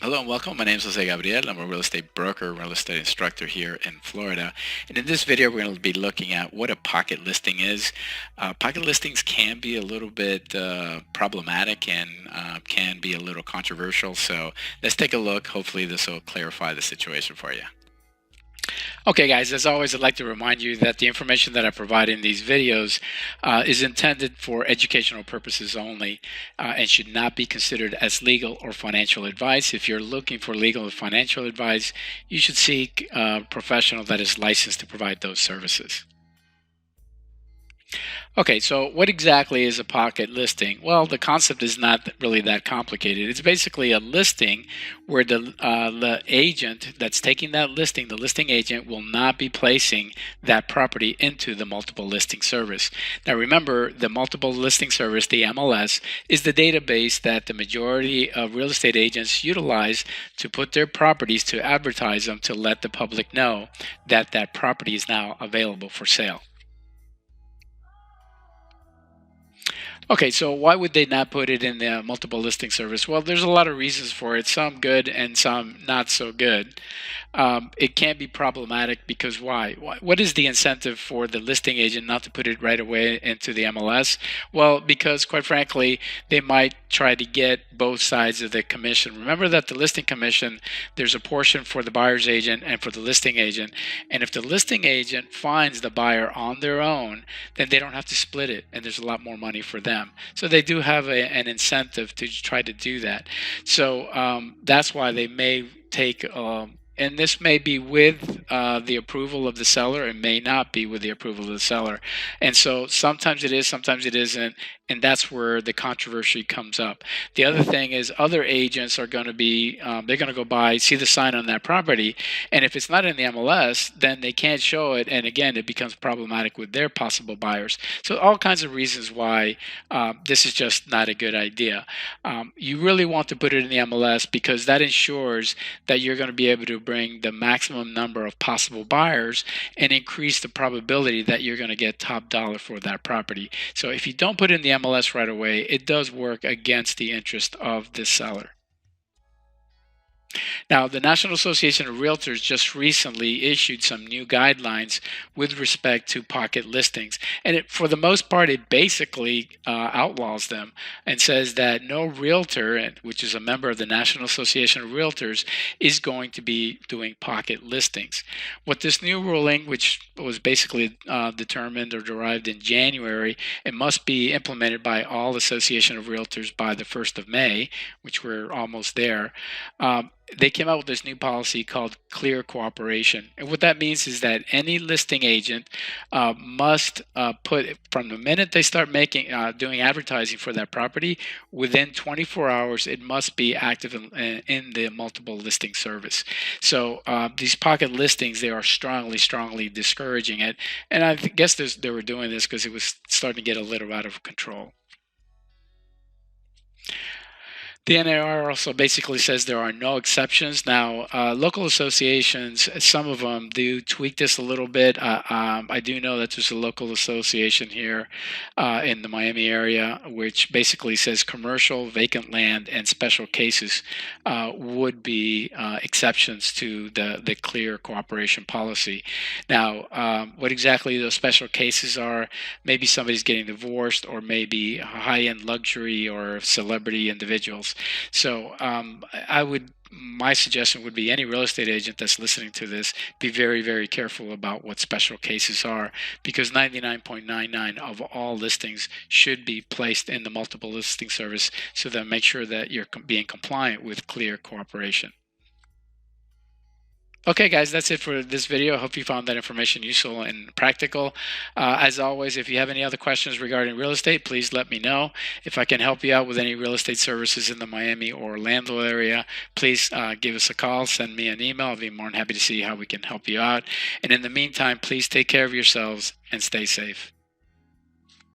Hello and welcome. My name is Jose Gabriel. I'm a real estate broker, real estate instructor here in Florida. And in this video, we're going to be looking at what a pocket listing is. Pocket listings can be a little bit problematic and can be a little controversial. So let's take a look. Hopefully this will clarify the situation for you. Okay guys, as always, I'd like to remind you that the information that I provide in these videos is intended for educational purposes only and should not be considered as legal or financial advice. If you're looking for legal or financial advice, you should seek a professional that is licensed to provide those services. Okay, so what exactly is a pocket listing? Well, the concept is not really that complicated. It's basically a listing where the agent that's taking that listing, the listing agent, will not be placing that property into the multiple listing service. Now remember, the multiple listing service, the MLS, is the database that the majority of real estate agents utilize to put their properties, to advertise them, to let the public know that that property is now available for sale. Okay, so why would they not put it in the multiple listing service? Well, there's a lot of reasons for it, some good and some not so good. It can be problematic because why? What is the incentive for the listing agent not to put it right away into the MLS? Well, because quite frankly, they might try to get both sides of the commission. Remember that the listing commission, there's a portion for the buyer's agent and for the listing agent. And if the listing agent finds the buyer on their own, then they don't have to split it, and there's a lot more money for them. So they do have an incentive to try to do that. So that's why they may take and this may be with the approval of the seller. It may not be with the approval of the seller. And so sometimes it is, sometimes it isn't. And that's where the controversy comes up. The other thing is other agents are going to be, they're going to go by, see the sign on that property. And if it's not in the MLS, then they can't show it. And again, it becomes problematic with their possible buyers. So all kinds of reasons why this is just not a good idea. You really want to put it in the MLS because that ensures that you're going to be able to bring the maximum number of possible buyers and increase the probability that you're going to get top dollar for that property. So if you don't put it in the MLS right away, it does work against the interest of the seller. Now, the National Association of REALTORS just recently issued some new guidelines with respect to pocket listings. And for the most part, it basically outlaws them and says that no realtor, which is a member of the National Association of REALTORS, is going to be doing pocket listings. What this new ruling, which was basically determined or derived in January, it must be implemented by all Association of REALTORS by the 1st of May, which we're almost there. They came out with this new policy called clear cooperation. And what that means is that any listing agent must put, from the minute they start doing advertising for that property, within 24 hours, it must be active in the multiple listing service. So these pocket listings, they are strongly discouraging it. And I guess they were doing this because it was starting to get a little out of control. The NAR also basically says there are no exceptions. Now, local associations, some of them do tweak this a little bit. I do know that there's a local association here in the Miami area, which basically says commercial, vacant land, and special cases would be exceptions to the clear cooperation policy. Now, what exactly those special cases are, maybe somebody's getting divorced, or maybe high-end luxury or celebrity individuals. So my suggestion would be any real estate agent that's listening to this, be very careful about what special cases are, because 99.99 of all listings should be placed in the multiple listing service, so that make sure that you're being compliant with clear cooperation. Okay guys, that's it for this video. I hope you found that information useful and practical. As always, if you have any other questions regarding real estate, please let me know. If I can help you out with any real estate services in the Miami or Orlando area, please give us a call, send me an email. I'll be more than happy to see how we can help you out. And in the meantime, please take care of yourselves and stay safe.